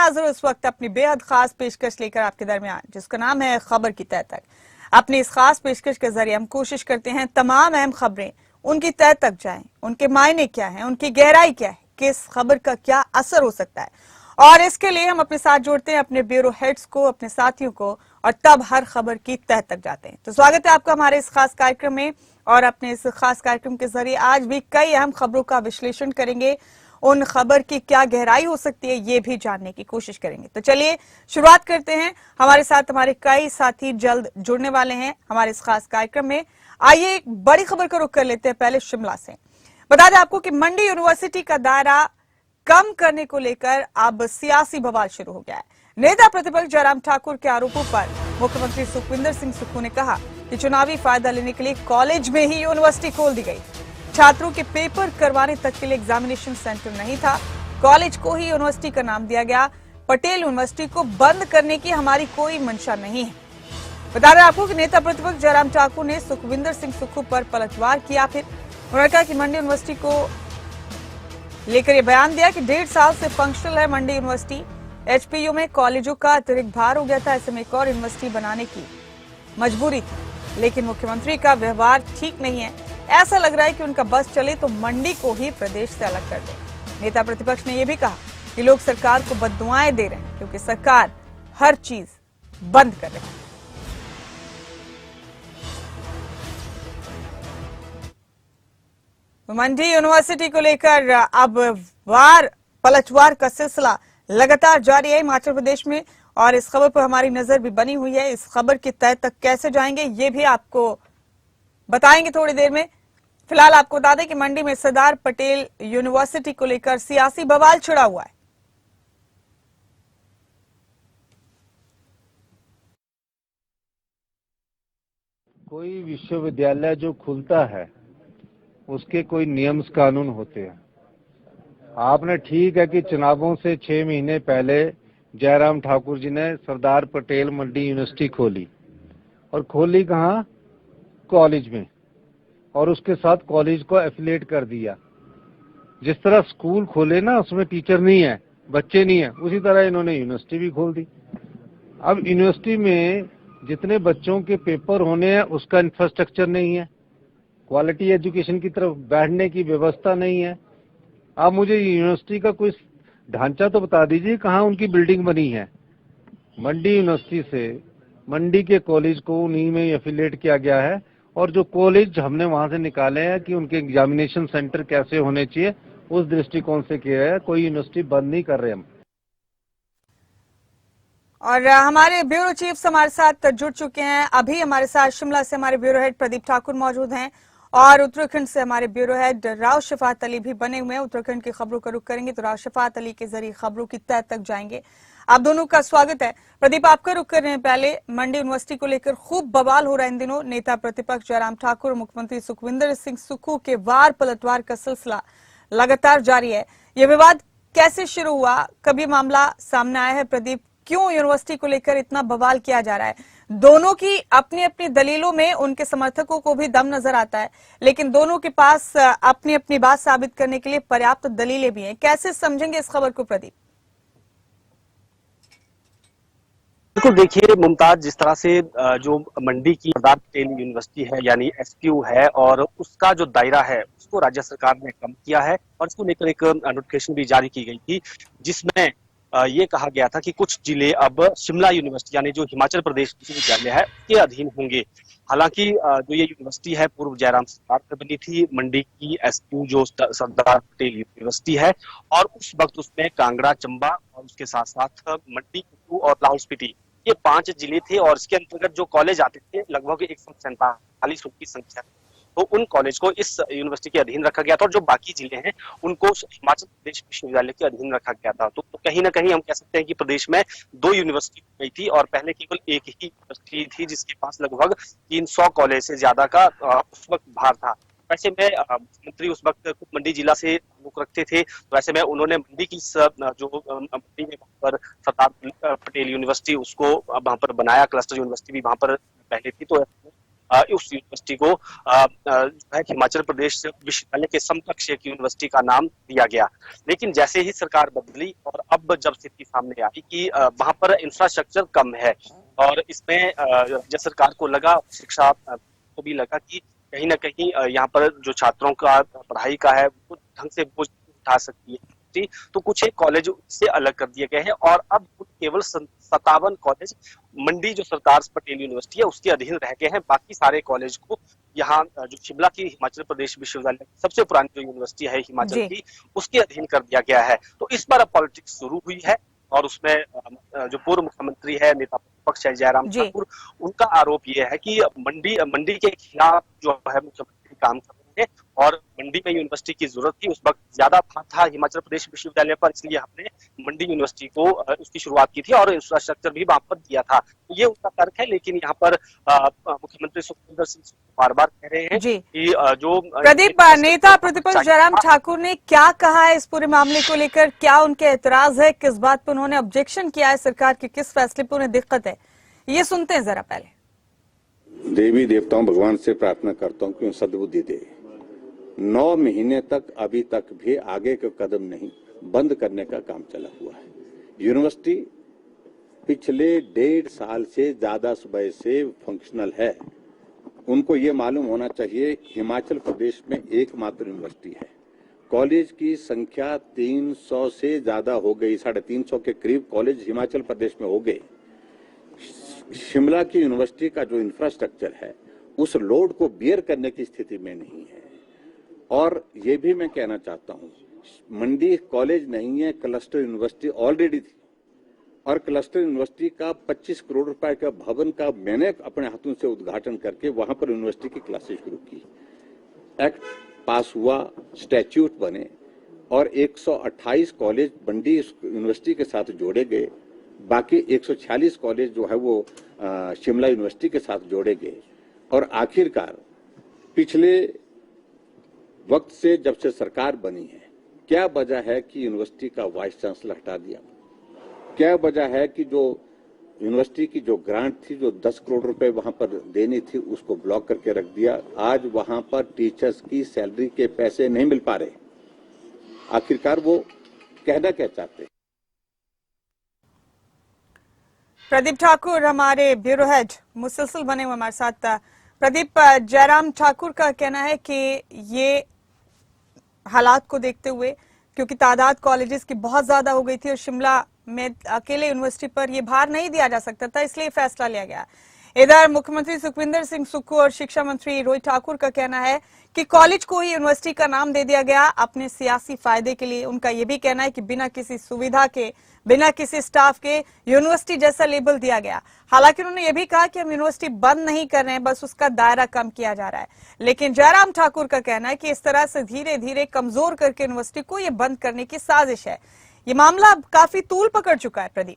हाजिर इस वक्त अपनी बेहद खास पेशकश लेकर आपके दरमियान, जिसका नाम है खबर की तह तक। अपनी इस खास पेशकश के जरिए हम कोशिश करते हैं तमाम अहम खबरें उनकी तह तक जाएं, उनके मायने क्या हैं, उनकी गहराई क्या है, किस खबर का क्या असर हो सकता है। और इसके लिए हम अपने साथ जोड़ते हैं अपने ब्यूरो हेड्स को, अपने साथियों को, और तब हर खबर की तह तक जाते हैं। तो स्वागत है आपका हमारे इस खास कार्यक्रम में। और अपने इस खास कार्यक्रम के जरिए आज भी कई अहम खबरों का विश्लेषण करेंगे, उन खबर की क्या गहराई हो सकती है ये भी जानने की कोशिश करेंगे। तो चलिए शुरुआत करते हैं। हमारे साथ हमारे कई साथी जल्द जुड़ने वाले हैं हमारे इस खास कार्यक्रम में। आइए एक बड़ी खबर का रुख कर लेते हैं पहले शिमला से। बता दें आपको कि मंडी यूनिवर्सिटी का दायरा कम करने को लेकर अब सियासी बवाल शुरू हो गया है। नेता प्रतिपक्ष जयराम ठाकुर के आरोपों पर मुख्यमंत्री सुखविंदर सिंह सुक्खू ने कहा कि चुनावी फायदा लेने के लिए कॉलेज में ही यूनिवर्सिटी खोल दी गई। छात्रों के पेपर करवाने तक के लिए एग्जामिनेशन सेंटर नहीं था, कॉलेज को ही यूनिवर्सिटी का नाम दिया गया। पटेल यूनिवर्सिटी को बंद करने की हमारी कोई मंशा नहीं है। बता दें आपको कि नेता प्रतिपक्ष जयराम ठाकुर ने सुखविंदर सिंह सुक्खू पर पलटवार किया। फिर उन्होंने कहा कि मंडी यूनिवर्सिटी को लेकर यह बयान दिया कि 1.5 साल से फंक्शनल है मंडी यूनिवर्सिटी। एचपीयू में कॉलेजों का अतिरिक्त भार हो गया था, ऐसे में एक और यूनिवर्सिटी बनाने की मजबूरी थी। लेकिन मुख्यमंत्री का व्यवहार ठीक नहीं है। ऐसा लग रहा है कि उनका बस चले तो मंडी को ही प्रदेश से अलग कर दे। नेता प्रतिपक्ष ने यह भी कहा कि लोग सरकार को बद्दुआएं दे रहे हैं क्योंकि सरकार हर चीज बंद कर रही है। मंडी यूनिवर्सिटी को लेकर अब पलटवार का सिलसिला लगातार जारी है हिमाचल प्रदेश में, और इस खबर पर हमारी नजर भी बनी हुई है। इस खबर की तह तक कैसे जाएंगे ये भी आपको बताएंगे थोड़ी देर में। फिलहाल आपको बता दें कि मंडी में सरदार पटेल यूनिवर्सिटी को लेकर सियासी बवाल छिड़ा हुआ है। कोई विश्वविद्यालय जो खुलता है उसके कोई नियम कानून होते हैं। आपने ठीक है कि चुनावों से 6 महीने पहले जयराम ठाकुर जी ने सरदार पटेल मंडी यूनिवर्सिटी खोली, और खोली कहाँ? कॉलेज में, और उसके साथ कॉलेज को एफिलिएट कर दिया। जिस तरह स्कूल खोले ना, उसमें टीचर नहीं है, बच्चे नहीं है, उसी तरह इन्होंने यूनिवर्सिटी भी खोल दी। अब यूनिवर्सिटी में जितने बच्चों के पेपर होने हैं उसका इंफ्रास्ट्रक्चर नहीं है, क्वालिटी एजुकेशन की तरफ बैठने की व्यवस्था नहीं है। आप मुझे यूनिवर्सिटी का कोई ढांचा तो बता दीजिए कहाँ उनकी बिल्डिंग बनी है। मंडी यूनिवर्सिटी से मंडी के कॉलेज को उन्हीं में एफिलिएट किया गया है, और जो कॉलेज हमने वहां से निकाले हैं कि उनके एग्जामिनेशन सेंटर कैसे होने चाहिए उस दृष्टिकोण से किया है। कोई यूनिवर्सिटी बंद नहीं कर रहे हम। और हमारे ब्यूरो चीफ हमारे साथ जुड़ चुके हैं। अभी हमारे साथ शिमला से हमारे ब्यूरो हेड प्रदीप ठाकुर मौजूद हैं, और उत्तराखंड से हमारे ब्यूरो हेड राव शफात अली भी बने हुए हैं। उत्तराखंड की खबरों का रुख करेंगे तो राव शफात अली के जरिए खबरों की तह तक जाएंगे। आप दोनों का स्वागत है। प्रदीप, आपका रुख कर रहे हैं। पहले मंडी यूनिवर्सिटी को लेकर खूब बवाल हो रहा है इन दिनों। नेता प्रतिपक्ष जयराम ठाकुर और मुख्यमंत्री सुखविंदर सिंह सुक्खू के वार पलटवार का सिलसिला लगातार जारी है। ये विवाद कैसे शुरू हुआ, कभी मामला सामने आया है? प्रदीप, क्यों यूनिवर्सिटी को लेकर इतना बवाल किया जा रहा है? दोनों की अपनी अपनी दलीलों में उनके समर्थकों को भी दम नजर आता है, लेकिन दोनों के पास अपनी अपनी बात साबित करने के लिए पर्याप्त दलीलें भी हैं। कैसे समझेंगे इस खबर को प्रदीप? बिल्कुल, देखिए मुमताज, जिस तरह से जो मंडी की सरदार पटेल यूनिवर्सिटी है यानी एसपीयू है, और उसका जो दायरा है उसको राज्य सरकार ने कम किया है, और इसको लेकर एक नोटिफिकेशन भी जारी की गई थी जिसमें ये कहा गया था कि कुछ जिले अब शिमला यूनिवर्सिटी यानी जो हिमाचल प्रदेश विश्वविद्यालय है उसके अधीन होंगे। हालांकि जो ये यूनिवर्सिटी है पूर्व जयराम सरकार में बनी थी, मंडी की एसपीयू जो सरदार पटेल यूनिवर्सिटी है, और उस वक्त उसमें कांगड़ा, चंबा और उसके साथ साथ मंडी, कुल्लू और लाहौल स्पीति, ये 5 जिले थे, और इसके अंतर्गत जो कॉलेज आते थे लगभग 147 की संख्या, तो उन कॉलेज को इस यूनिवर्सिटी के अधीन रखा गया था, और जो बाकी जिले हैं उनको हिमाचल प्रदेश विश्वविद्यालय के अधीन रखा गया था। तो कहीं ना कहीं हम कह सकते हैं कि प्रदेश में 2 यूनिवर्सिटी गई थी, और पहले केवल एक ही यूनिवर्सिटी थी जिसके पास लगभग 300 कॉलेज से ज्यादा का उस वक्त भार था। वैसे में मुख्यमंत्री उस वक्त खुद मंडी जिला से ताल्लुक रखते थे, तो ऐसे में उन्होंने मंडी की जो मंडी में वहां पर सरदार पटेल यूनिवर्सिटी उसको वहां पर बनाया, क्लस्टर यूनिवर्सिटी भी वहां पर पहले थी। तो उस यूनिवर्सिटी को हिमाचल प्रदेश विश्वविद्यालय के समकक्ष एक यूनिवर्सिटी का नाम दिया गया। लेकिन जैसे ही सरकार बदली और अब जब स्थिति सामने आई कि वहां पर इंफ्रास्ट्रक्चर कम है और इसमें राज्य सरकार को लगा, शिक्षा को भी लगा कि कहीं ना कहीं यहाँ पर जो छात्रों का पढ़ाई का है वो ढंग से बोझ उठा सकती है, तो कुछ एक कॉलेज से अलग कर दिए गए हैं और अब केवल 57 कॉलेज मंडी जो सरदार पटेल यूनिवर्सिटी है उसके अधीन रह गए हैं। बाकी सारे कॉलेज को यहाँ जो शिमला की हिमाचल प्रदेश विश्वविद्यालय सबसे पुरानी जो यूनिवर्सिटी है हिमाचल की, उसके अधीन कर दिया गया है। तो इस बार अब पॉलिटिक्स शुरू हुई है और उसमें जो पूर्व मुख्यमंत्री है, नेता प्रतिपक्ष है जयराम ठाकुर, उनका आरोप ये है कि मंडी के खिलाफ जो है मुख्यमंत्री काम कर रहे हैं और मंडी में यूनिवर्सिटी की जरूरत थी, उस वक्त ज्यादा था हिमाचल प्रदेश विश्वविद्यालय पर, इसलिए हमने मंडी यूनिवर्सिटी को उसकी शुरुआत की थी और इंफ्रास्ट्रक्चर भी वहां पर दिया था। ये उनका तर्क है। लेकिन यहाँ पर मुख्यमंत्री सुखविंदर सिंह बार बार कह रहे हैं कि जो प्रदीप, नेता प्रतिपक्ष जयराम ठाकुर ने क्या कहा है इस पूरे मामले को लेकर, क्या उनके एतराज है, किस बात पर उन्होंने ऑब्जेक्शन किया है, सरकार के किस फैसले पर उन्हें दिक्कत है, ये सुनते हैं जरा पहले। देवी देवताओं भगवान से प्रार्थना करता हूँ कि सद्बुद्धि दे। 9 महीने तक अभी तक भी आगे का कदम नहीं, बंद करने का काम चला हुआ है। यूनिवर्सिटी पिछले 1.5 साल से ज्यादा समय से फंक्शनल है। उनको ये मालूम होना चाहिए हिमाचल प्रदेश में एकमात्र यूनिवर्सिटी है। कॉलेज की संख्या 300 से ज्यादा हो गई, 350 के करीब कॉलेज हिमाचल प्रदेश में हो गए। शिमला की यूनिवर्सिटी का जो इंफ्रास्ट्रक्चर है उस लोड को बियर करने की स्थिति में नहीं है। और ये भी मैं कहना चाहता हूँ, मंडी कॉलेज नहीं है, क्लस्टर यूनिवर्सिटी ऑलरेडी थी और क्लस्टर यूनिवर्सिटी का 25 करोड़ रुपए का भवन का मैंने अपने हाथों से उद्घाटन करके वहां पर यूनिवर्सिटी की क्लासेस शुरू की। एक्ट पास हुआ, स्टैट्यूट बने और 128 कॉलेज मंडी यूनिवर्सिटी के साथ जोड़े गए। बाकी 146 कॉलेज जो है वो शिमला यूनिवर्सिटी के साथ जोड़े गए और आखिरकार पिछले वक्त से जब से सरकार बनी है, क्या वजह है कि यूनिवर्सिटी का वाइस चांसलर हटा दिया? क्या वजह है कि जो यूनिवर्सिटी की जो ग्रांट थी, जो 10 करोड़ रुपए वहां पर देनी थी, उसको ब्लॉक करके रख दिया? आज वहां पर टीचर्स की सैलरी के पैसे नहीं मिल पा रहे। आखिरकार वो कहना क्या चाहते हैं? प्रदीप ठाकुर हमारे ब्यूरो हेड मुसलसल बने हुए हमारे साथ। प्रदीप, जयराम ठाकुर का कहना है कि ये हालात को देखते हुए, क्योंकि तादाद कॉलेजेस की बहुत ज्यादा हो गई थी और शिमला में अकेले यूनिवर्सिटी पर यह भार नहीं दिया जा सकता था, इसलिए फैसला लिया गया। इधर मुख्यमंत्री सुखविंदर सिंह सुक्खू और शिक्षा मंत्री रोहित ठाकुर का कहना है कि कॉलेज को ही यूनिवर्सिटी का नाम दे दिया गया अपने सियासी फायदे के लिए। उनका यह भी कहना है कि बिना किसी सुविधा के, बिना किसी स्टाफ के यूनिवर्सिटी जैसा लेबल दिया गया। हालांकि उन्होंने यह भी कहा कि हम यूनिवर्सिटी बंद नहीं कर रहे हैं, बस उसका दायरा कम किया जा रहा है। लेकिन जयराम ठाकुर का कहना है कि इस तरह से धीरे धीरे कमजोर करके यूनिवर्सिटी को यह बंद करने की साजिश है। ये मामला अब काफी तूल पकड़ चुका है। प्रदीप,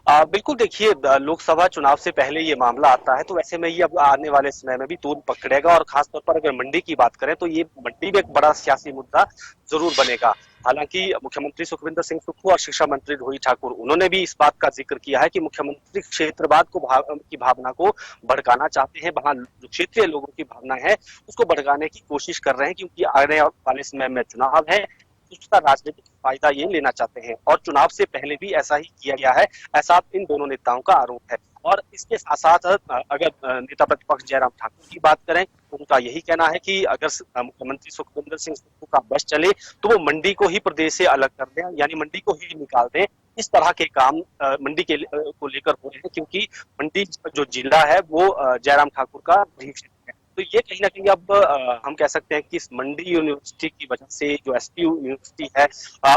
बिल्कुल, देखिए लोकसभा चुनाव से पहले ये मामला आता है, तो वैसे में ये अब आने वाले समय में भी तूल पकड़ेगा और खासतौर पर अगर मंडी की बात करें तो ये मंडी में एक बड़ा सियासी मुद्दा जरूर बनेगा। हालांकि मुख्यमंत्री सुखविंदर सिंह सुक्खू और शिक्षा मंत्री रोहित ठाकुर, उन्होंने भी इस बात का जिक्र किया है कि मुख्यमंत्री क्षेत्रवाद की भावना को भड़काना चाहते हैं। वहां जो क्षेत्रीय लोगों की भावना है उसको भड़काने की कोशिश कर रहे हैं, क्योंकि आने वाले समय में चुनाव है, उसका राजनीतिक फायदा ये लेना चाहते हैं और चुनाव से पहले भी ऐसा ही किया गया है, ऐसा इन दोनों नेताओं का आरोप है। और इसके साथ साथ अगर नेता प्रतिपक्ष जयराम ठाकुर की बात करें तो उनका यही कहना है कि अगर मुख्यमंत्री सुखविंदर सिंह सुक्खू का बस चले तो वो मंडी को ही प्रदेश से अलग कर दें, यानी मंडी को ही निकाल दें। इस तरह के काम मंडी को लेकर हो रहे हैं, क्योंकि मंडी जो जिला है वो जयराम ठाकुर का वही क्षेत्र है। तो ये कहीं ना कहीं अब हम कह सकते हैं कि इस मंडी यूनिवर्सिटी की वजह से जो एसपीयू यूनिवर्सिटी है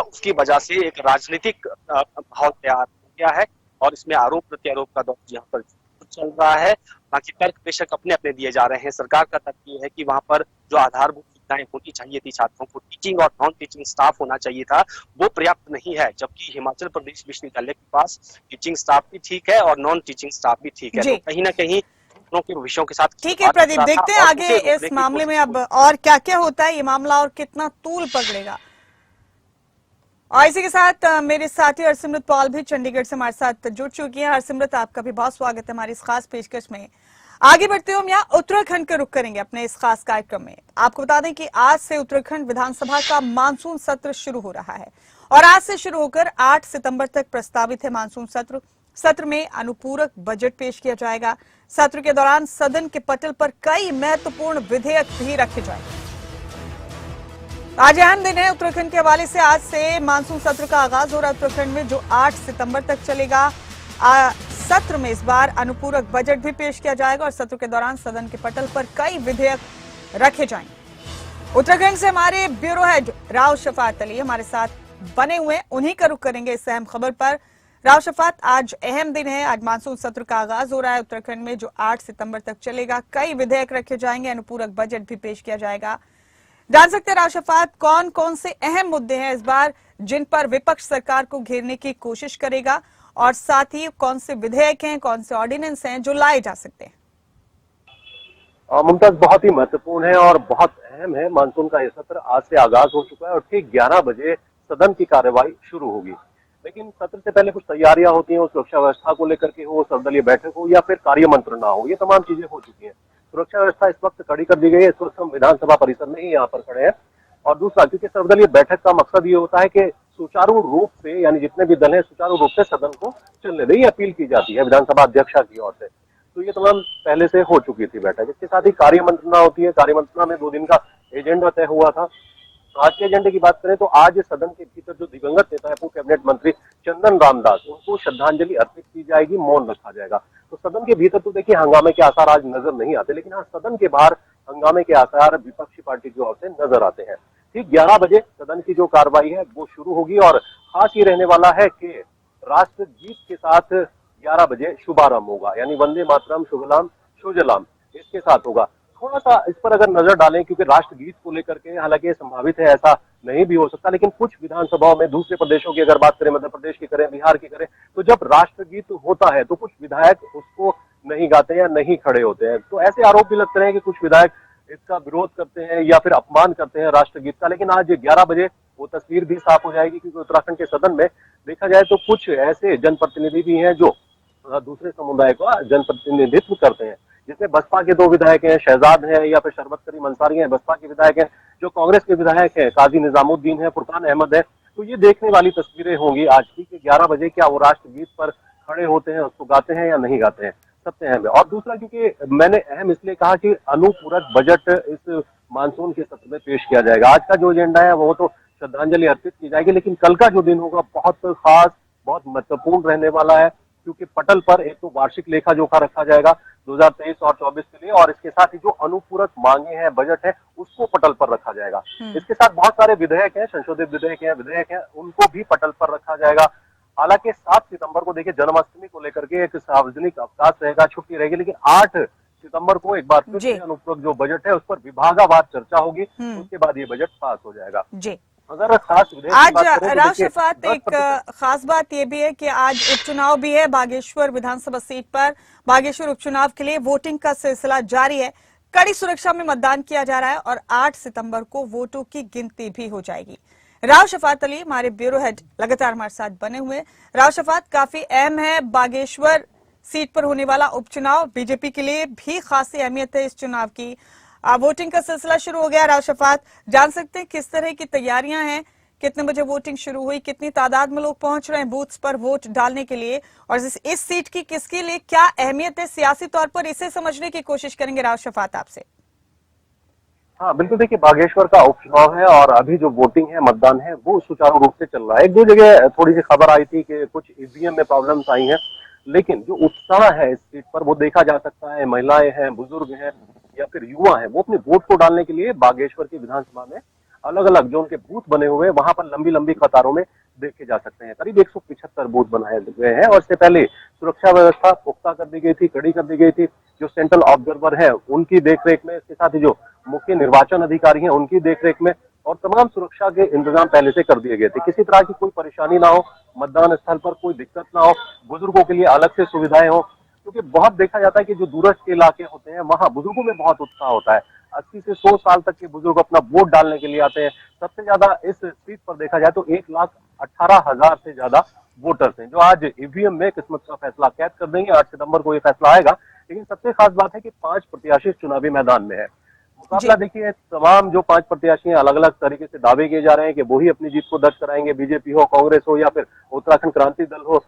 उसकी वजह से एक राजनीतिक माहौल तैयार हो गया है और इसमें आरोप प्रत्यारोप का दौर यहाँ पर चल रहा है। बाकी तर्क बेशक अपने अपने दिए जा रहे हैं। सरकार का तर्क ये है कि वहां पर जो आधारभूत सुविधाएं होनी चाहिए थी, छात्रों को टीचिंग और नॉन टीचिंग स्टाफ होना चाहिए था, वो पर्याप्त नहीं है, जबकि हिमाचल प्रदेश विश्वविद्यालय के पास टीचिंग स्टाफ भी ठीक है और नॉन टीचिंग स्टाफ भी ठीक है। तो कहीं ना कहीं के विषयों के साथ ठीक है प्रदीप, देखते हैं आगे इस मामले में अब और क्या क्या होता है, ये मामला और कितना तूल पकड़ेगा। और इसी के साथ मेरे साथी हरसिमरत पॉल भी चंडीगढ़ से हमारे साथ जुड़ चुकी हैं। हरसिमरत, आपका भी बहुत स्वागत है हमारी इस खास पेशकश में। आगे बढ़ते हुए हम यहाँ उत्तराखंड का रुख करेंगे अपने इस खास कार्यक्रम में। आपको बता दें कि आज से उत्तराखंड विधानसभा का मानसून सत्र शुरू हो रहा है और आज से शुरू होकर 8 सितंबर तक प्रस्तावित है मानसून सत्र। सत्र में अनुपूरक बजट पेश किया जाएगा। सत्र के दौरान सदन के पटल पर कई महत्वपूर्ण विधेयक भी रखे जाएंगे। आज अहम दिन है उत्तराखंड के हवाले से। आज से मानसून सत्र का आगाज हो रहा है उत्तराखंड में, जो 8 सितंबर तक चलेगा। सत्र में इस बार अनुपूरक बजट भी पेश किया जाएगा और सत्र के दौरान सदन के पटल पर कई विधेयक रखे जाएंगे। उत्तराखंड से हमारे ब्यूरो हेड राव शफात अली हमारे साथ बने हुए, उन्हीं का रुख करेंगे इस अहम खबर पर। राव शफात, आज अहम दिन है, आज मानसून सत्र का आगाज हो रहा है उत्तराखंड में, जो 8 सितंबर तक चलेगा। कई विधेयक रखे जाएंगे, अनुपूरक बजट भी पेश किया जाएगा। जान सकते हैं राव शफात, कौन कौन से अहम मुद्दे हैं इस बार जिन पर विपक्ष सरकार को घेरने की कोशिश करेगा, और साथ ही कौन से विधेयक हैं, कौन से ऑर्डिनेंस हैं जो लाए जा सकते हैं? मुमताज, बहुत ही महत्वपूर्ण है और बहुत अहम है। मानसून का यह सत्र आज से आगाज हो चुका है और ठीक 11 बजे सदन की कार्यवाही शुरू होगी। लेकिन सत्र से पहले कुछ तैयारियां होती हैं, सुरक्षा व्यवस्था को लेकर के हो, सर्वदलीय बैठक हो या फिर कार्य मंत्रणा हो, ये तमाम चीजें हो चुकी हैं। सुरक्षा व्यवस्था इस वक्त कड़ी कर दी गई है। इस वक्त हम विधानसभा परिसर में ही यहाँ पर खड़े हैं। और दूसरा, क्योंकि सर्वदलीय बैठक का मकसद ये होता है कि सुचारू रूप से, यानी जितने भी दल हैं, सुचारू रूप से सदन को चलने दें, ये अपील की जाती है विधानसभा अध्यक्षा की ओर से। तो ये तमाम पहले से हो चुकी थी बैठक। इसके साथ ही कार्य मंत्रणा होती है। कार्य मंत्रणा में 2 दिन का एजेंडा तय हुआ था। आज के एजेंडे की बात करें तो आज सदन के भीतर जो दिवंगत नेता है, पूर्व कैबिनेट मंत्री चंदन रामदास, उनको श्रद्धांजलि अर्पित की जाएगी, मौन रखा जाएगा। तो सदन के भीतर तो देखिए हंगामे के आसार आज नजर नहीं आते, लेकिन हाँ, सदन के बाहर हंगामे के आसार विपक्षी पार्टी की ओर से नजर आते हैं। ठीक 11 बजे सदन की जो कार्रवाई है वो शुरू होगी और खास ये रहने वाला है कि राष्ट्रगीत के साथ 11 बजे शुभारंभ होगा, यानी वंदे मातरम शुभलाम शुजलाम इसके साथ होगा। थोड़ा सा इस पर अगर नजर डालें, क्योंकि राष्ट्रगीत को लेकर के हालांकि संभावित है ऐसा नहीं भी हो सकता, लेकिन कुछ विधानसभाओं में, दूसरे प्रदेशों की अगर बात करें, मध्य प्रदेश की करें, बिहार की करें, तो जब राष्ट्रगीत होता है तो कुछ विधायक उसको नहीं गाते या नहीं खड़े होते हैं। तो ऐसे आरोप भी लगते हैं कि कुछ विधायक इसका विरोध करते हैं या फिर अपमान करते हैं राष्ट्रगीत का। लेकिन आज 11 बजे वो तस्वीर भी साफ हो जाएगी, क्योंकि उत्तराखंड के सदन में देखा जाए तो कुछ ऐसे जनप्रतिनिधि भी हैं जो दूसरे समुदाय का जनप्रतिनिधित्व करते हैं, जिसमें बसपा के 2 विधायक हैं, शहजाद हैं या फिर शरबत करीम अंसारी हैं, बसपा के विधायक हैं। जो कांग्रेस के विधायक हैं, काजी निजामुद्दीन है, फुरकान अहमद है। तो ये देखने वाली तस्वीरें होंगी आज की कि 11 बजे क्या वो राष्ट्रगीत पर खड़े होते हैं, उसको गाते हैं या नहीं गाते हैं। सबसे अहम है। और दूसरा, क्योंकि मैंने अहम इसलिए कहा कि अनुपूरक बजट इस मानसून के सत्र में पेश किया जाएगा। आज का जो एजेंडा है वो तो श्रद्धांजलि अर्पित की जाएगी, लेकिन कल का जो दिन होगा बहुत खास, बहुत महत्वपूर्ण रहने वाला है, क्योंकि पटल पर एक तो वार्षिक लेखा जोखा रखा जाएगा 2023 और 24 के लिए, और इसके साथ ही जो अनुपूरक मांगे हैं, बजट है, उसको पटल पर रखा जाएगा। इसके साथ बहुत सारे विधेयक हैं, संशोधित विधेयक हैं, उनको भी पटल पर रखा जाएगा। हालांकि 7 सितंबर को देखिए जन्माष्टमी को लेकर के एक सार्वजनिक अवकाश रहेगा, छुट्टी रहेगी, लेकिन 8 सितंबर को एक बार फिर से अनुपूरक जो बजट है उस पर विभागावार चर्चा होगी। उसके बाद ये बजट पास हो जाएगा। जी, अगर खास आज राव शफात, एक खास बात यह भी है कि आज उपचुनाव भी है बागेश्वर विधानसभा सीट पर। बागेश्वर उपचुनाव के लिए वोटिंग का सिलसिला जारी है। कड़ी सुरक्षा में मतदान किया जा रहा है और 8 सितंबर को वोटों की गिनती भी हो जाएगी। राव शफात अली हमारे ब्यूरो हेड लगातार हमारे साथ बने हुए। राव शफात, काफी अहम है बागेश्वर सीट पर होने वाला उपचुनाव, बीजेपी के लिए भी खासी अहमियत है इस चुनाव की। वोटिंग का सिलसिला शुरू हो गया। राव शफात, जान सकते हैं किस तरह की तैयारियां हैं, कितने बजे वोटिंग शुरू हुई, कितनी तादाद में लोग पहुंच रहे हैं बूथ्स पर वोट डालने के लिए, और इस सीट की किसके लिए क्या अहमियत है सियासी तौर पर, इसे समझने की कोशिश करेंगे राव शफात आपसे। हाँ बिल्कुल, देखिए बागेश्वर का उपचुनाव है और अभी जो वोटिंग है, मतदान है, वो सुचारू रूप से चल रहा है। 1-2 जगह थोड़ी सी खबर आई थी कि कुछ ईवीएम में प्रॉब्लम्स आई हैं, लेकिन जो उत्साह है इस सीट पर वो देखा जा सकता है। महिलाएं हैं, बुजुर्ग हैं या फिर युवा हैं, वो अपने वोट को डालने के लिए बागेश्वर की विधानसभा में अलग अलग जो उनके बूथ बने हुए हैं वहां पर लंबी लंबी कतारों में देखे जा सकते हैं। करीब 175 बूथ बनाए गए हैं और इससे पहले सुरक्षा व्यवस्था पुख्ता कर दी गई थी, कड़ी कर दी गई थी। जो सेंट्रल ऑब्जर्वर है उनकी देखरेख में, इसके साथ ही जो मुख्य निर्वाचन अधिकारी हैं उनकी देखरेख में, और तमाम सुरक्षा के इंतजाम पहले से कर दिए गए थे। किसी तरह की कोई परेशानी ना हो, मतदान स्थल पर कोई दिक्कत ना हो, बुजुर्गों के लिए अलग से सुविधाएं हो, क्योंकि बहुत देखा जाता है कि जो दूरस्थ के इलाके होते हैं वहां बुजुर्गों में बहुत उत्साह होता है। 80 से 100 साल तक के बुजुर्ग अपना वोट डालने के लिए आते हैं। सबसे ज्यादा इस सीट पर देखा जाए तो 1,18,000 से ज्यादा वोटर्स हैं, जो आज ईवीएम में किस्मत का फैसला कैद कर देंगे। 8 सितंबर को ये फैसला आएगा लेकिन सबसे खास बात है कि 5 प्रत्याशी चुनावी मैदान में है। मुकाबला देखिए, तमाम जो 5 प्रत्याशी हैं अलग अलग तरीके से दावे किए जा रहे हैं कि वही अपनी जीत को दर्ज कराएंगे, बीजेपी हो, कांग्रेस हो, या फिर उत्तराखंड क्रांति दल हो,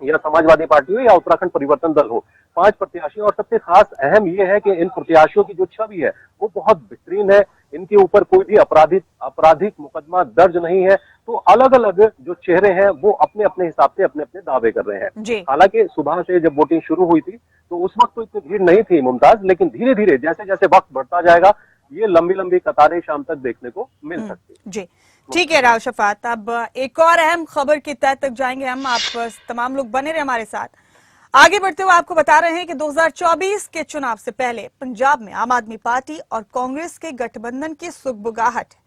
या समाजवादी पार्टी हो, या उत्तराखंड परिवर्तन दल हो। 5 प्रत्याशी, और सबसे खास अहम ये है कि इन प्रत्याशियों की जो छवि है वो बहुत बेहतरीन है। इनके ऊपर कोई भी आपराधिक मुकदमा दर्ज नहीं है। तो अलग अलग जो चेहरे हैं वो अपने अपने हिसाब से अपने अपने दावे कर रहे हैं। हालांकि सुबह से जब वोटिंग शुरू हुई थी तो उस वक्त तो इतनी भीड़ नहीं थी मुमताज, लेकिन धीरे धीरे जैसे जैसे वक्त बढ़ता जाएगा ये लंबी लंबी कतारें शाम तक देखने को मिल सकती है। जी ठीक है राव शफात, अब एक और अहम खबर की तह तक जाएंगे हम। आप तमाम लोग बने रहे हमारे साथ। आगे बढ़ते हुए आपको बता रहे हैं कि 2024 के चुनाव से पहले पंजाब में आम आदमी पार्टी और कांग्रेस के गठबंधन की सुगबुगाहट है।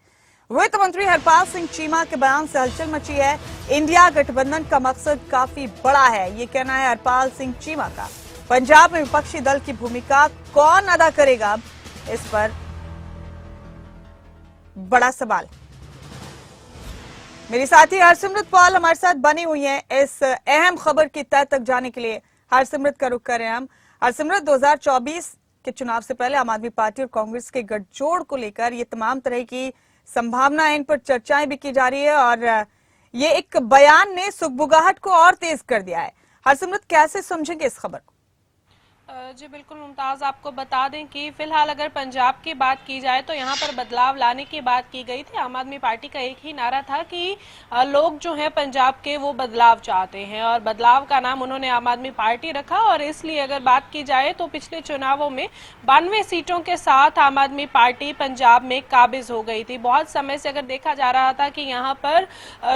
वित्त मंत्री हरपाल सिंह चीमा के बयान से हलचल मची है। इंडिया गठबंधन का मकसद काफी बड़ा है, ये कहना है हरपाल सिंह चीमा का। पंजाब में विपक्षी दल की भूमिका कौन अदा करेगा, इस पर बड़ा सवाल। मेरी साथी हरसिमरत पॉल हमारे साथ बनी हुई है इस अहम खबर की तह तक जाने के लिए। हरसिमरत का रुख करें हम। हरसिमरत, 2024 के चुनाव से पहले आम आदमी पार्टी और कांग्रेस के गठजोड़ को लेकर ये तमाम तरह की संभावनाएं, इन पर चर्चाएं भी की जा रही है और ये एक बयान ने सुगबुगाहट को और तेज कर दिया है। हरसिमरत, कैसे समझेंगे इस खबर को? जी बिल्कुल मुमताज, आपको बता दें कि फिलहाल अगर पंजाब की बात की जाए तो यहाँ पर बदलाव लाने की बात की गई थी। आम आदमी पार्टी का एक ही नारा था कि लोग जो हैं पंजाब के वो बदलाव चाहते हैं और बदलाव का नाम उन्होंने आम आदमी पार्टी रखा। और इसलिए अगर बात की जाए तो पिछले चुनावों में 92 सीटों के साथ आम आदमी पार्टी पंजाब में काबिज हो गई थी। बहुत समय से अगर देखा जा रहा था कि यहाँ पर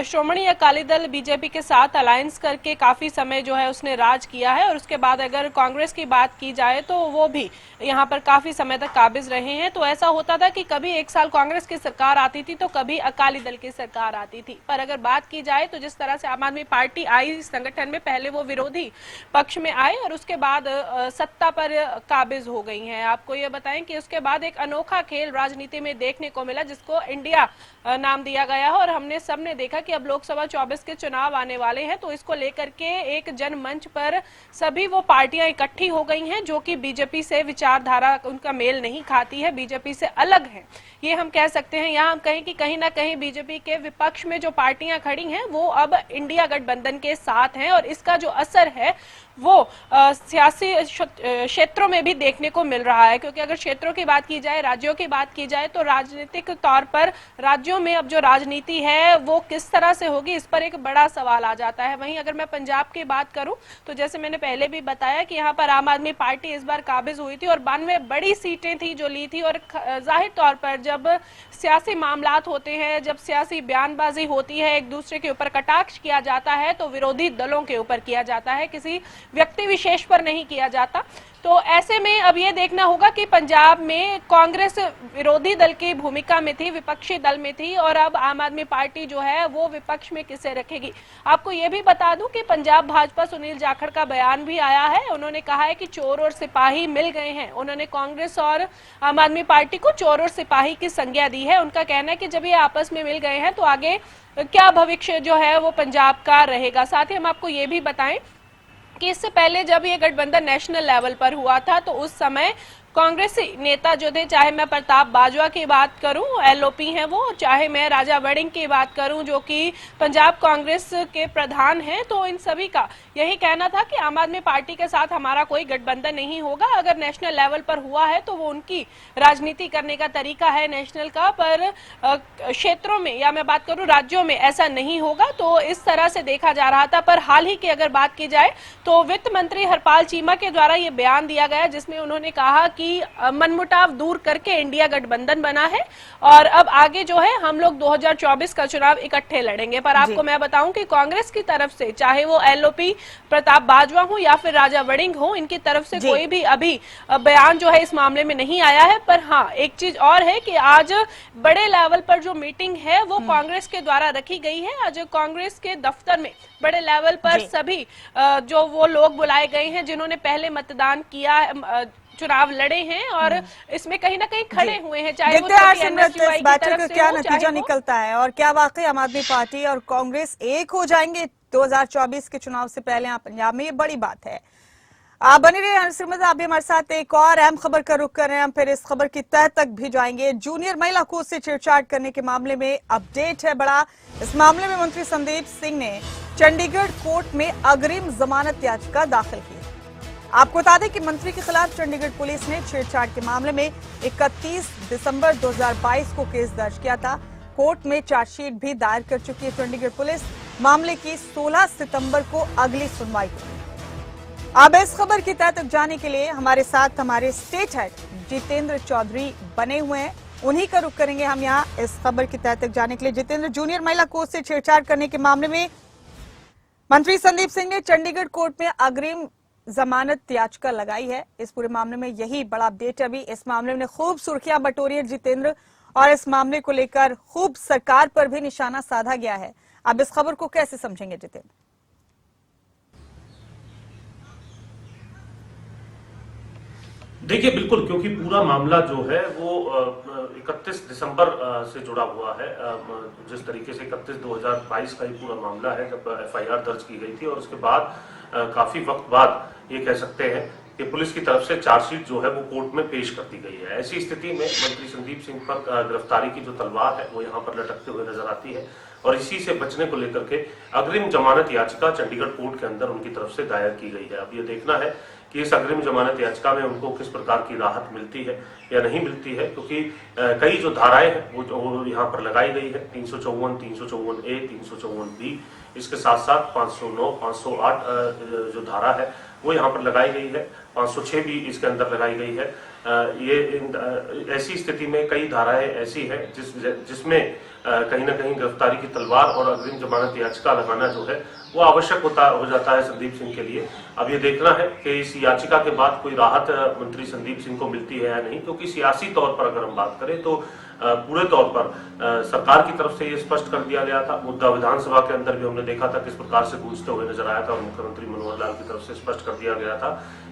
श्रोमणी अकाली दल बीजेपी के साथ अलायंस करके काफी समय जो है उसने राज किया है। और उसके बाद अगर कांग्रेस की बात की जाए तो वो भी यहाँ पर काफी समय तक काबिज रहे हैं। तो ऐसा होता था कि कभी एक साल कांग्रेस की सरकार आती थी तो कभी अकाली दल की सरकार आती थी। पर अगर बात की जाए तो जिस तरह से आम आदमी पार्टी आई संगठन में, पहले वो विरोधी पक्ष में आए और उसके बाद सत्ता पर काबिज हो गई हैं। आपको ये बताएं कि उसके बाद एक अनोखा खेल राजनीति में देखने को मिला जिसको इंडिया नाम दिया गया है। और हमने सबने देखा कि अब लोकसभा 24 के चुनाव आने वाले हैं तो इसको लेकर के एक जनमंच पर सभी वो पार्टियां इकट्ठी हो गई हैं जो कि बीजेपी से विचारधारा उनका मेल नहीं खाती है, बीजेपी से अलग है, ये हम कह सकते हैं। यहाँ हम कहें कि कहीं ना कहीं बीजेपी के विपक्ष में जो पार्टियां खड़ी हैं वो अब इंडिया गठबंधन के साथ हैं और इसका जो असर है वो सियासी क्षेत्रों में भी देखने को मिल रहा है। क्योंकि अगर क्षेत्रों की बात की जाए, राज्यों की बात की जाए तो राजनीतिक तौर पर राज्यों में अब जो राजनीति है वो किस तरह से होगी, इस पर एक बड़ा सवाल आ जाता है। वहीं अगर मैं पंजाब की बात करूं तो जैसे मैंने पहले भी बताया कि यहाँ पर आम आदमी पार्टी इस बार काबिज हुई थी और 92 बड़ी सीटें थी जो ली थी। और जाहिर तौर पर जब सियासी मामलात होते हैं, जब सियासी बयानबाजी होती है, एक दूसरे के ऊपर कटाक्ष किया जाता है तो विरोधी दलों के ऊपर किया जाता है, किसी व्यक्ति विशेष पर नहीं किया जाता। तो ऐसे में अब ये देखना होगा कि पंजाब में कांग्रेस विरोधी दल की भूमिका में थी, विपक्षी दल में थी और अब आम आदमी पार्टी जो है वो विपक्ष में किसे रखेगी। आपको ये भी बता दूं कि पंजाब भाजपा सुनील जाखड़ का बयान भी आया है। उन्होंने कहा है कि चोर और सिपाही मिल गए हैं। उन्होंने कांग्रेस और आम आदमी पार्टी को चोर और सिपाही की संज्ञा दी है। उनका कहना है कि जब ये आपस में मिल गए हैं तो आगे क्या भविष्य जो है वो पंजाब का रहेगा। साथ ही हम आपको ये भी बताएं कि इससे पहले जब ये गठबंधन नेशनल लेवल पर हुआ था तो उस समय कांग्रेस नेता जो थे, चाहे मैं प्रताप बाजवा की बात करूं, एलओपी हैं वो, चाहे मैं राजा वड़िंग की बात करूं जो कि पंजाब कांग्रेस के प्रधान हैं, तो इन सभी का यही कहना था कि आम आदमी पार्टी के साथ हमारा कोई गठबंधन नहीं होगा। अगर नेशनल लेवल पर हुआ है तो वो उनकी राजनीति करने का तरीका है नेशनल का, पर क्षेत्रों में या मैं बात करूं राज्यों में ऐसा नहीं होगा। तो इस तरह से देखा जा रहा था। पर हाल ही की अगर बात की जाए तो वित्त मंत्री हरपाल चीमा के द्वारा ये बयान दिया गया जिसमें उन्होंने कहा कि मनमुटाव दूर करके इंडिया गठबंधन बना है और अब आगे जो है हम लोग 2024 का चुनाव इकट्ठे लड़ेंगे। पर आपको मैं बताऊं कि कांग्रेस की तरफ से, चाहे वो एलओपी प्रताप बाजवा हो या फिर राजा वड़िंग हो, इनकी तरफ से कोई भी अभी बयान जो है इस मामले में नहीं आया है। पर हाँ, एक चीज और है कि आज बड़े लेवल पर जो मीटिंग है वो कांग्रेस के द्वारा रखी गई है। आज कांग्रेस के दफ्तर में बड़े लेवल पर सभी जो वो लोग बुलाए गए हैं जिन्होंने पहले मतदान किया, चुनाव लड़े हैं और इसमें कहीं ना कहीं खड़े हुए हैं। चाहे वो इस बैठक का क्या नतीजा निकलता है और क्या वाकई आम आदमी पार्टी और कांग्रेस एक हो जाएंगे 2024 के चुनाव से पहले यहाँ पंजाब में, ये बड़ी बात है। आप बने रहे हरसिमरत, आप भी हमारे साथ एक और अहम खबर का रुख कर रहे हैं। हम फिर इस खबर की तह तक भी जाएंगे। जूनियर महिला कोच से छेड़छाड़ करने के मामले में अपडेट है बड़ा। इस मामले में मंत्री संदीप सिंह ने चंडीगढ़ कोर्ट में अग्रिम जमानत याचिका दाखिल की। आपको बता दें कि मंत्री के खिलाफ चंडीगढ़ पुलिस ने छेड़छाड़ के मामले में 31 दिसंबर 2022 को केस दर्ज किया था। कोर्ट में चार्जशीट भी दायर कर चुकी है चंडीगढ़ पुलिस। मामले की 16 सितंबर को अगली सुनवाई होगी। अब इस खबर की तह तक जाने के लिए हमारे साथ हमारे स्टेट हेड जितेंद्र चौधरी बने हुए हैं। उन्हीं का रुख करेंगे हम यहाँ इस खबर की तह तक जाने के लिए। जितेंद्र, जूनियर महिला कोच से छेड़छाड़ करने के मामले में मंत्री संदीप सिंह ने चंडीगढ़ कोर्ट में अग्रिम जमानत याचिका लगाई है। इस पूरे मामले में यही बड़ा अपडेट है। अभी इस मामले में खूब सुर्खियां बटोरी है जितेंद्र, और इस मामले को लेकर खूब सरकार पर भी निशाना साधा गया है। अब इस खबर को कैसे समझेंगे जितेंद्र? देखिए, बिल्कुल, क्योंकि पूरा मामला जो है वो 31 दिसंबर से जुड़ा हुआ है। जिस तरीके से 31/2022 का ये पूरा मामला है जब एफआईआर दर्ज की गई थी, और उसके बाद काफी वक्त बाद ये कह सकते हैं कि पुलिस की तरफ से चार्जशीट जो है वो कोर्ट में पेश कर दी गई है। ऐसी स्थिति में मंत्री संदीप सिंह पर गिरफ्तारी की जो तलवार है वो यहाँ पर लटकते हुए नजर आती है, और इसी से बचने को लेकर के अग्रिम जमानत याचिका चंडीगढ़ कोर्ट के अंदर उनकी तरफ से दायर की गई है। अब ये देखना है कि इस अग्रिम जमानत याचिका में उनको किस प्रकार की राहत मिलती है या नहीं मिलती है, क्योंकि कई जो धाराएं हैं वो यहाँ पर लगाई गई है। 354, 354A, 354B, इसके साथ साथ 509, 508 जो धारा है वो यहाँ पर लगाई गई है। 506 भी इसके अंदर लगाई गई है। ये ऐसी स्थिति में कई धाराएं ऐसी हैं जिसमें कहीं ना कहीं गिरफ्तारी की तलवार और अग्रिम जमानत याचिका लगाना जो है वो आवश्यक हो जाता है संदीप सिंह के लिए। अब ये देखना है कि इस याचिका के बाद कोई राहत मंत्री संदीप सिंह को मिलती है या नहीं, क्योंकि सियासी तौर पर अगर हम बात करें तो पूरे तौर पर सरकार की तरफ से ये स्पष्ट कर दिया गया था। मुद्दा विधानसभा के अंदर भी हमने देखा था किस प्रकार से गूंजते हुए नजर आया था, और मुख्यमंत्री मनोहर लाल की तरफ से स्पष्ट कर दिया गया था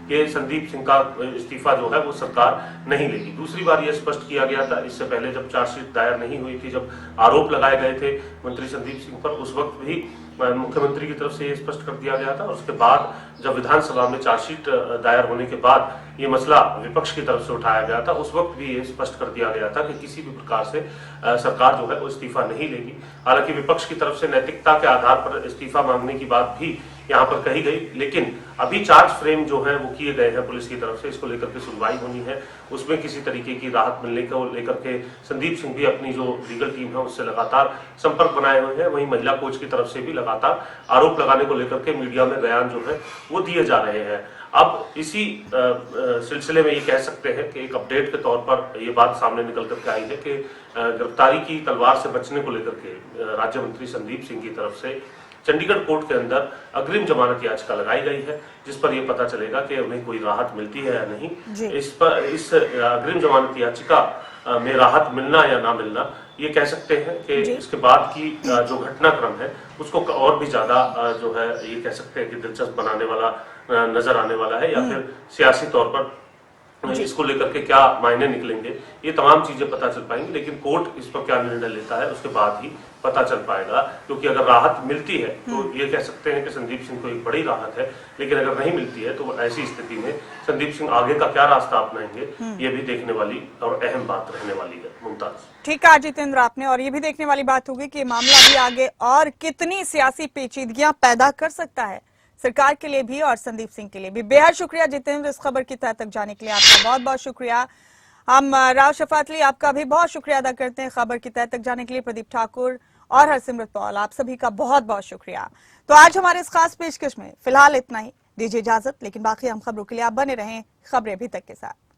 कि संदीप सिंह का इस्तीफा जो है वो सरकार नहीं लेगी। दूसरी बार यह स्पष्ट किया गया था, इससे पहले जब चार्जशीट दायर नहीं हुई थी, जब आरोप लगाए गए थे मंत्री संदीप सिंह पर, उस वक्त भी मुख्यमंत्री की तरफ से ये स्पष्ट कर दिया गया था। और उसके बाद जब विधानसभा में चार्जशीट दायर होने के बाद ये मसला विपक्ष की तरफ से उठाया गया था, उस वक्त भी ये स्पष्ट कर दिया गया था कि किसी भी प्रकार से सरकार जो है वो इस्तीफा नहीं लेगी। हालांकि विपक्ष की तरफ से नैतिकता के आधार पर इस्तीफा मांगने की बात भी यहाँ पर कही गई, लेकिन अभी चार्ज फ्रेम जो है वो किए गए हैं पुलिस की तरफ से, इसको लेकर के सुनवाई होनी है। उसमें किसी तरीके की राहत मिलने को लेकर के संदीप सिंह भी अपनी जो लीगल टीम है उससे लगातार संपर्क बनाए हुए हैं। वहीं महिला कोच की तरफ से भी लगातार आरोप लगाने को लेकर के मीडिया में बयान जो है वो दिए जा रहे हैं। अब इसी सिलसिले में ये कह सकते हैं कि एक अपडेट के तौर पर ये बात सामने निकल करके आई है कि गिरफ्तारी की तलवार से बचने को लेकर के राज्य मंत्री संदीप सिंह की तरफ से चंडीगढ़ कोर्ट के अंदर अग्रिम जमानत याचिका लगाई गई है, जिस पर यह पता चलेगा कि उन्हें कोई राहत मिलती है या नहीं। इस अग्रिम जमानत याचिका में राहत मिलना या ना मिलना, ये कह सकते हैं कि इसके बाद की जो घटनाक्रम है उसको और भी ज्यादा जो है ये कह सकते हैं कि दिलचस्प बनाने वाला नजर आने वाला है, या फिर सियासी तौर पर इसको लेकर के क्या मायने निकलेंगे, ये तमाम चीजें पता चल पाएंगी। लेकिन कोर्ट इस पर क्या निर्णय लेता है उसके बाद ही पता चल पाएगा, क्योंकि अगर राहत मिलती है तो ये कह सकते हैं कि संदीप सिंह को एक बड़ी राहत है, लेकिन अगर नहीं मिलती है तो ऐसी स्थिति में संदीप सिंह आगे का क्या रास्ता अपनाएंगे, ये भी देखने वाली और अहम बात रहने वाली है। मुमताज, ठीक है जितेंद्र आपने, और ये भी देखने वाली बात होगी कि मामला भी आगे और कितनी सियासी पेचीदगियां पैदा कर सकता है सरकार के लिए भी और संदीप सिंह के लिए भी। बेहद शुक्रिया जितेंद्र इस खबर की तह तक जाने के लिए, आपका बहुत बहुत शुक्रिया। हम राव शफातली आपका भी बहुत शुक्रिया अदा करते हैं खबर की तह तक जाने के लिए। प्रदीप ठाकुर और हरसिमरत पॉल, आप सभी का बहुत बहुत शुक्रिया। तो आज हमारे इस खास पेशकश में फिलहाल इतना ही, दीजिए इजाजत, लेकिन बाकी हम खबरों के लिए आप बने रहें खबरें अभी तक के साथ।